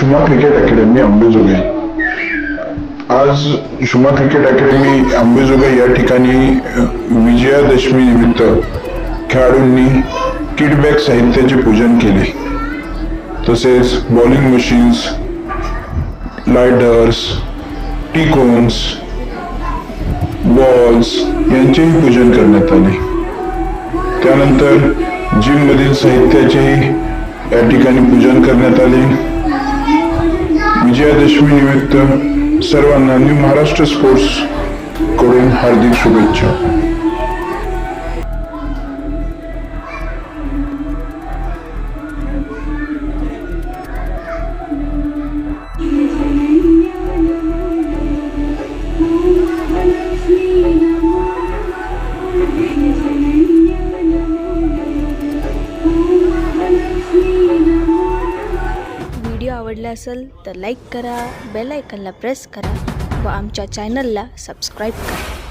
शुमा cricket academy Ambejogai. आज शुमा cricket academy Ambejogai या ठिकाणी विजयादशमी निमित्त खेळाडूंनी किडबॅग साहित्याचे पूजन केले। तसेच bowling machines, ladders, T cones, balls यांचेही पूजन करण्यात आले। त्यानंतर जिम मधील साहित्याचेही या ठिकाणी पूजन करण्यात आले। विजयादशमी निमित्त सर्वांना न्यू महाराष्ट्र स्पोर्ट्स कडून हार्दिक शुभेच्छा। व्हिडिओ आवडला असेल तर लाईक करा, बेल आयकॉनला प्रेस करा व आमच्या चॅनलला सबस्क्राईब करा।